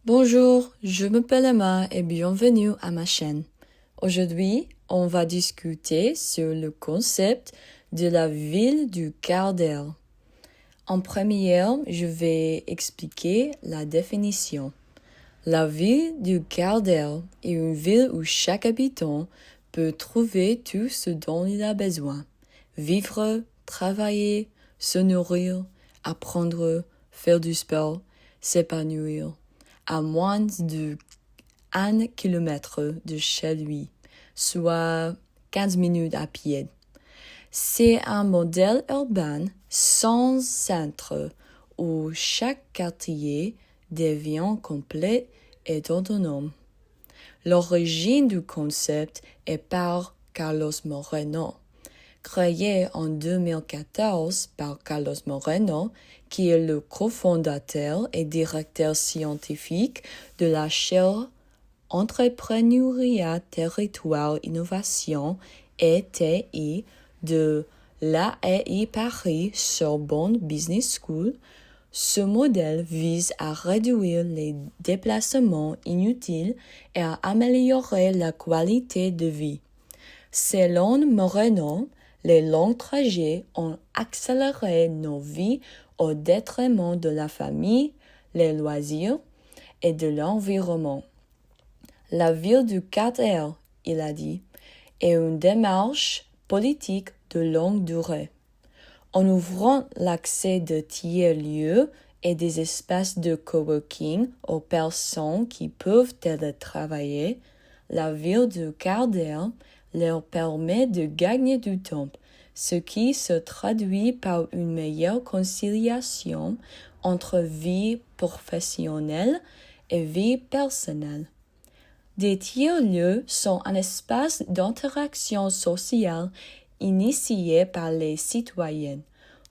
Bonjour, je m'appelle Emma et bienvenue à ma chaîne. Aujourd'hui, on va discuter sur le concept de la ville du quart d'heure. En première, je vais expliquer la définition. La ville du quart d'heure est une ville où chaque habitant peut trouver tout ce dont il a besoin. Vivre, travailler, se nourrir, apprendre, faire du sport, s'épanouir, à moins de 1 kilomètre de chez lui, soit 15 minutes à pied. C'est un modèle urbain sans centre où chaque quartier devient complet et autonome. L'origine du concept est par Carlos Moreno. Créé en 2014 par Carlos Moreno, qui est le cofondateur et directeur scientifique de la chaire Entrepreneuriat, Territoire, Innovation ETI de l'AEI Paris Sorbonne Business School. Ce modèle vise à réduire les déplacements inutiles et à améliorer la qualité de vie. Selon Moreno, les longs trajets ont accéléré nos vies au détriment de la famille, les loisirs et de l'environnement. La ville du quart d'heure, il a dit, est une démarche politique de longue durée. En ouvrant l'accès de tiers-lieux et des espaces de coworking aux personnes qui peuvent télétravailler, la ville du quart d'heure leur permet de gagner du temps, ce qui se traduit par une meilleure conciliation entre vie professionnelle et vie personnelle. Des tiers-lieux sont un espace d'interaction sociale initié par les citoyens,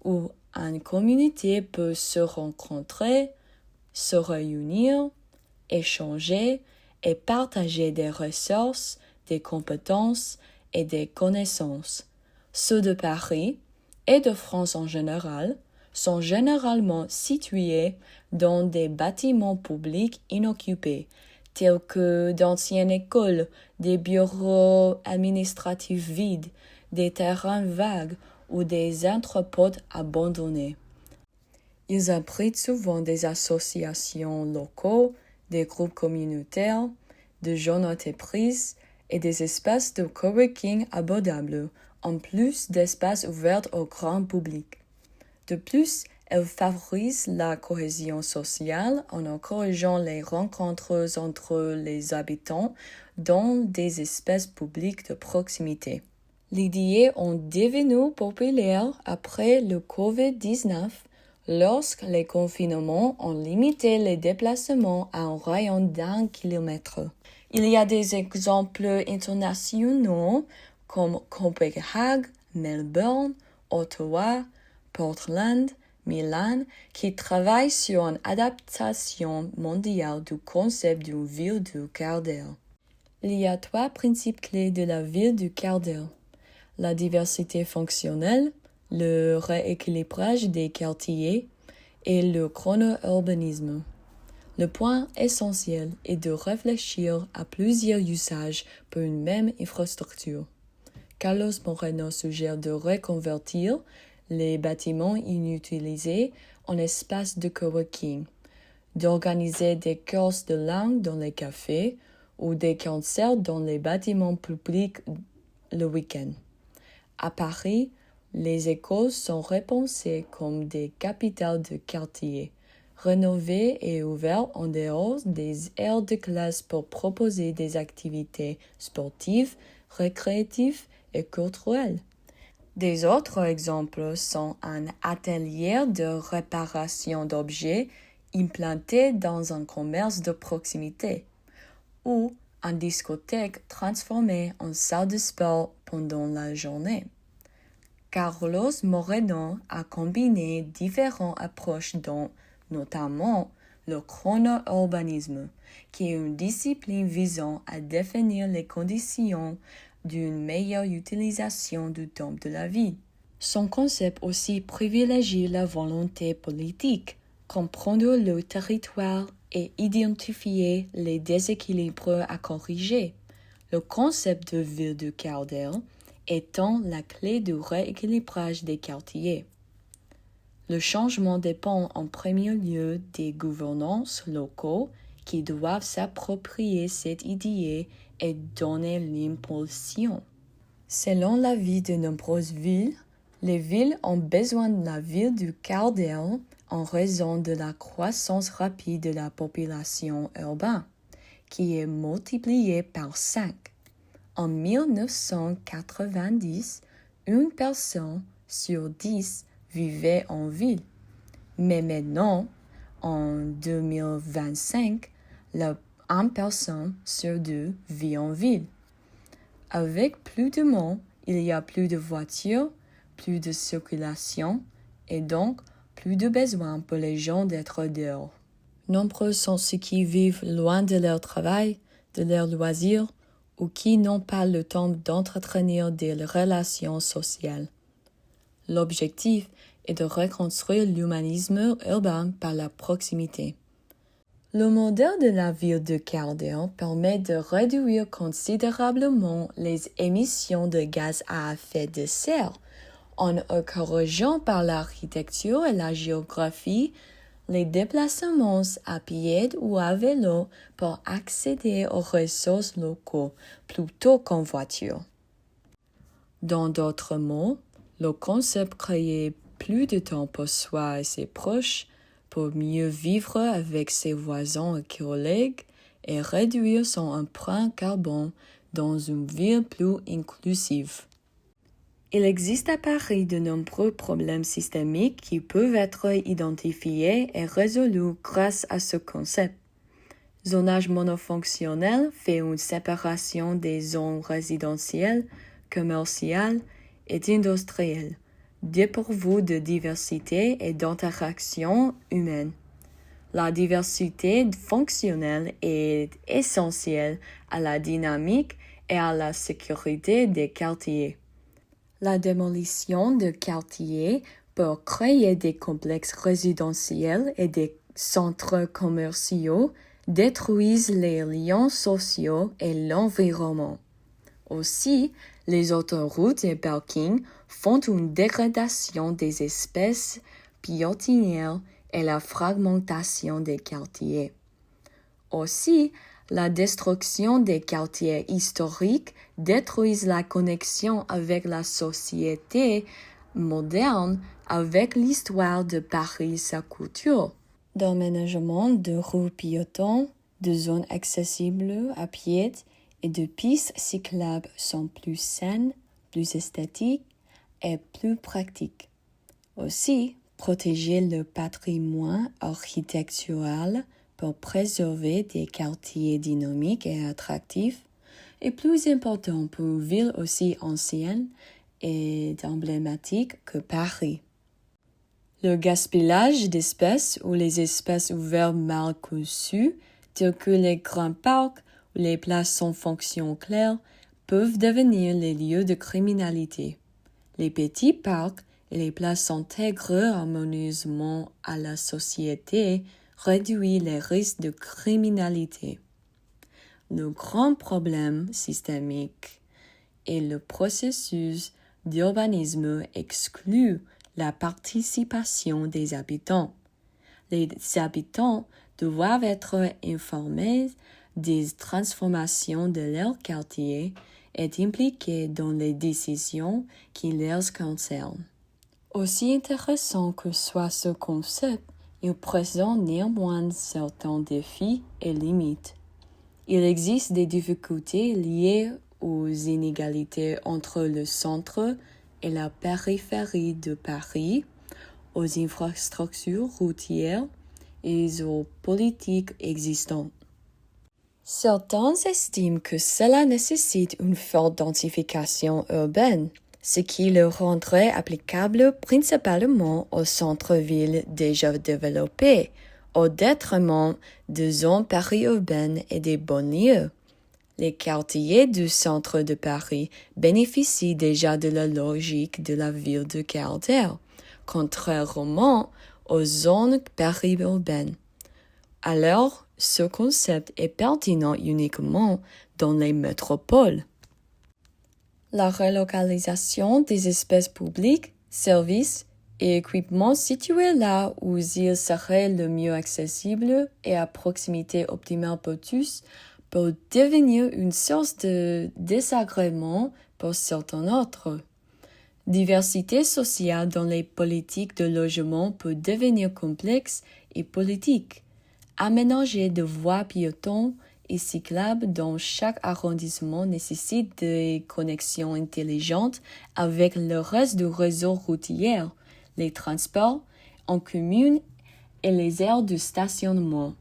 où une communauté peut se rencontrer, se réunir, échanger et partager des ressources, des compétences et des connaissances. Ceux de Paris et de France en général sont généralement situés dans des bâtiments publics inoccupés, tels que d'anciennes écoles, des bureaux administratifs vides, des terrains vagues ou des entrepôts abandonnés. Ils abritent souvent des associations locales, des groupes communautaires, de jeunes entreprises et des espaces de coworking abordables, en plus d'espaces ouverts au grand public. De plus, elles favorisent la cohésion sociale en encourageant les rencontres entre les habitants dans des espaces publics de proximité. Les idées ont devenu populaires après le COVID-19 lorsque les confinements ont limité les déplacements à un rayon d'1 kilomètre. Il y a des exemples internationaux comme Copenhague, Melbourne, Ottawa, Portland, Milan, qui travaillent sur une adaptation mondiale du concept d'une ville du quart d'heure. Il y a 3 principes clés de la ville du quart d'heure. La diversité fonctionnelle, le rééquilibrage des quartiers et le chrono-urbanisme. Le point essentiel est de réfléchir à plusieurs usages pour une même infrastructure. Carlos Moreno suggère de reconvertir les bâtiments inutilisés en espaces de coworking, d'organiser des courses de langue dans les cafés ou des concerts dans les bâtiments publics le week-end. À Paris, les écoles sont repensées comme des capitales de quartier, rénovées et ouvertes en dehors des aires de classe pour proposer des activités sportives, récréatives et culturelles. Des autres exemples sont un atelier de réparation d'objets implanté dans un commerce de proximité ou une discothèque transformée en salle de sport pendant la journée. Carlos Moreno a combiné différentes approches dont notamment le chrono-urbanisme, qui est une discipline visant à définir les conditions d'une meilleure utilisation du temps de la vie. Son concept aussi privilégie la volonté politique, comprendre le territoire et identifier les déséquilibres à corriger. Le concept de ville de quart d'heure étant la clé du rééquilibrage des quartiers. Le changement dépend en premier lieu des gouvernances locaux qui doivent s'approprier cette idée et donner l'impulsion. Selon l'avis de nombreuses villes, les villes ont besoin de la ville du quart d'heure en raison de la croissance rapide de la population urbaine, qui est multipliée par 5. En 1990, une personne sur 10 vivait en ville. Mais maintenant, en 2025, une personne sur 2 vit en ville. Avec plus de monde, il y a plus de voitures, plus de circulation et donc plus de besoin pour les gens d'être dehors. Nombreux sont ceux qui vivent loin de leur travail, de leurs loisirs ou qui n'ont pas le temps d'entretenir des relations sociales. L'objectif est de reconstruire l'humanisme urbain par la proximité. Le modèle de la ville de quart d'heure permet de réduire considérablement les émissions de gaz à effet de serre en encourageant par l'architecture et la géographie les déplacements à pied ou à vélo pour accéder aux ressources locaux plutôt qu'en voiture. Dans d'autres mots, le concept crée plus de temps pour soi et ses proches pour mieux vivre avec ses voisins et collègues et réduire son empreinte carbone dans une ville plus inclusive. Il existe à Paris de nombreux problèmes systémiques qui peuvent être identifiés et résolus grâce à ce concept. Zonage monofonctionnel fait une séparation des zones résidentielles, commerciales et industrielles, dépourvues de diversité et d'interaction humaine. La diversité fonctionnelle est essentielle à la dynamique et à la sécurité des quartiers. La démolition de quartiers pour créer des complexes résidentiels et des centres commerciaux détruisent les liens sociaux et l'environnement. Aussi, les autoroutes et parkings font une dégradation des espèces piétonnières et la fragmentation des quartiers. Aussi, la destruction des quartiers historiques détruit la connexion avec la société moderne, avec l'histoire de Paris et sa culture. D'aménagement de rues piétons, de zones accessibles à pied et de pistes cyclables sont plus saines, plus esthétiques et plus pratiques. Aussi, protéger le patrimoine architectural pour préserver des quartiers dynamiques et attractifs est plus important pour une ville aussi ancienne et emblématique que Paris. Le gaspillage d'espèces ou les espaces ouverts mal conçus, tels que les grands parcs ou les places sans fonction claire, peuvent devenir les lieux de criminalité. Les petits parcs et les places intégrées harmonieusement à la société réduisent les risques de criminalité. Le grand problème systémique est le processus d'urbanisme exclut la participation des habitants. Les habitants doivent être informés des transformations de leur quartier et impliqués dans les décisions qui les concernent. Aussi intéressant que soit ce concept, il présente néanmoins certains défis et limites. Il existe des difficultés liées aux inégalités entre le centre et la périphérie de Paris, aux infrastructures routières et aux politiques existantes. Certains estiment que cela nécessite une forte densification urbaine, ce qui le rendrait applicable principalement aux centres-villes déjà développés, au détriment de zones périurbaines et des banlieues. Les quartiers du centre de Paris bénéficient déjà de la logique de la ville de quart d'heure, contrairement aux zones périurbaines. Alors Ce concept est pertinent uniquement dans les métropoles. La relocalisation des espaces publics, services et équipements situés là où ils seraient le mieux accessibles et à proximité optimale pour tous peut devenir une source de désagrément pour certains autres. Diversité sociale dans les politiques de logement peut devenir complexe et politique. Aménager de voies piétons et cyclables dans chaque arrondissement nécessite des connexions intelligentes avec le reste du réseau routier, les transports en commun et les aires de stationnement.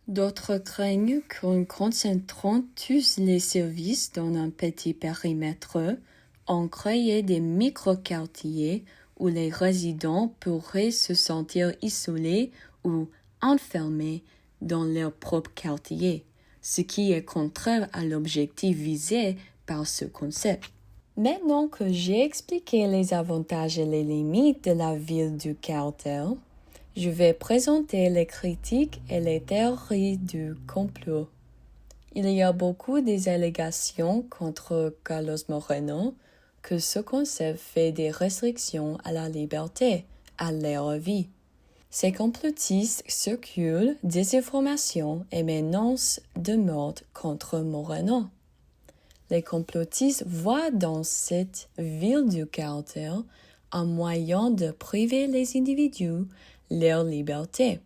D'autres craignent qu'en concentrant tous les services dans un petit périmètre, on crée des micro-quartiers où les résidents pourraient se sentir isolés ou enfermés dans leur propre quartier, ce qui est contraire à l'objectif visé par ce concept. Maintenant que j'ai expliqué les avantages et les limites de la ville du caractère, je vais présenter les critiques et les théories du complot. Il y a beaucoup des allégations contre Carlos Moreno que ce concept fait des restrictions à la liberté, à leur vie. Ces complotistes circulent des informations et menacent de mort contre Moreno. Les complotistes voient dans cette ville du caractère un moyen de priver les individus leur liberté.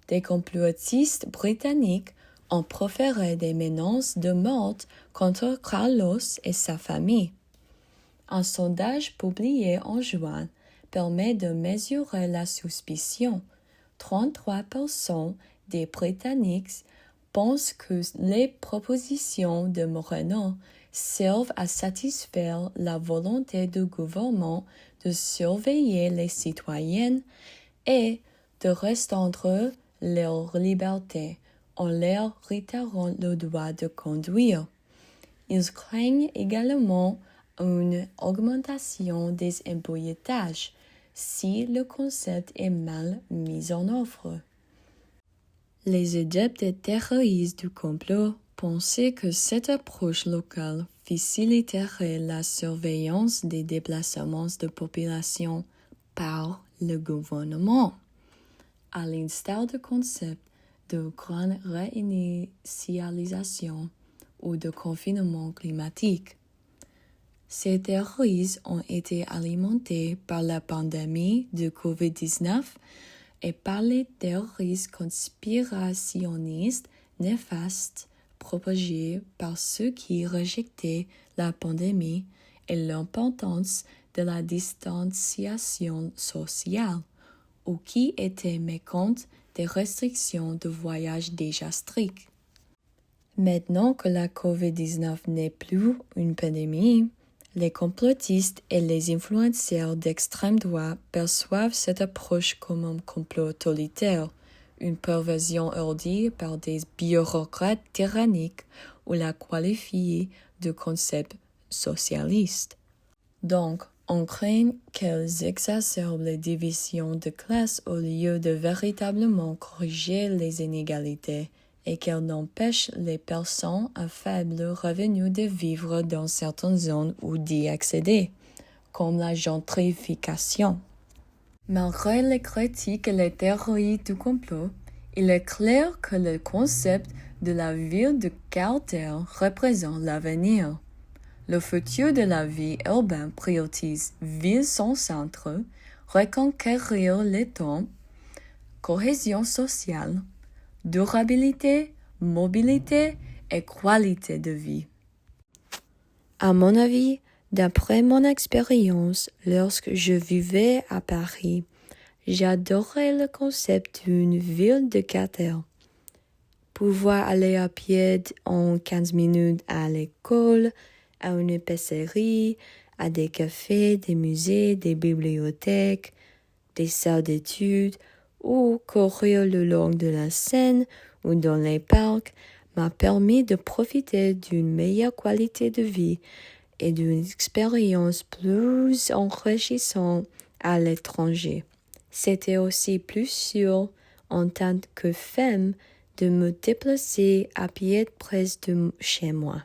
Des complotistes britanniques ont proféré des menaces de mort contre Carlos et sa famille. Un sondage publié en juin permet de mesurer la suspicion. 33% des Britanniques pensent que les propositions de Moreno servent à satisfaire la volonté du gouvernement de surveiller les citoyens et de restreindre leur liberté en leur retirant le droit de conduire. Ils craignent également une augmentation des embouteillages si le concept est mal mis en œuvre. Les adeptes terroristes du complot pensaient que cette approche locale faciliterait la surveillance des déplacements de population par le gouvernement, à l'instar du concept de grande réinitialisation ou de confinement climatique. Ces théories ont été alimentées par la pandémie de COVID-19 et par les théories conspirationnistes néfastes propagées par ceux qui rejetaient la pandémie et l'importance de la distanciation sociale, ou qui étaient mécontents des restrictions de voyage déjà strictes. Maintenant que la COVID-19 n'est plus une pandémie, les complotistes et les influenceurs d'extrême droite perçoivent cette approche comme un complot totalitaire, une perversion ordie par des bureaucrates tyranniques ou la qualifient de concept socialiste. Donc, on craint qu'elles exacerbent les divisions de classe au lieu de véritablement corriger les inégalités et qu'elles n'empêchent les personnes à faible revenu de vivre dans certaines zones ou d'y accéder, comme la gentrification. Malgré les critiques et les théories du complot, il est clair que le concept de la ville de caractère représente l'avenir. Le futur de la vie urbaine priorise ville sans centre, reconquérir les temps, cohésion sociale, durabilité, mobilité et qualité de vie. À mon avis, d'après mon expérience, lorsque je vivais à Paris, j'adorais le concept d'une ville de caractère. Pouvoir aller à pied en 15 minutes à l'école, à une épicerie, à des cafés, des musées, des bibliothèques, des salles d'études, ou courir le long de la Seine ou dans les parcs m'a permis de profiter d'une meilleure qualité de vie et d'une expérience plus enrichissante à l'étranger. C'était aussi plus sûr en tant que femme de me déplacer à pied près de chez moi.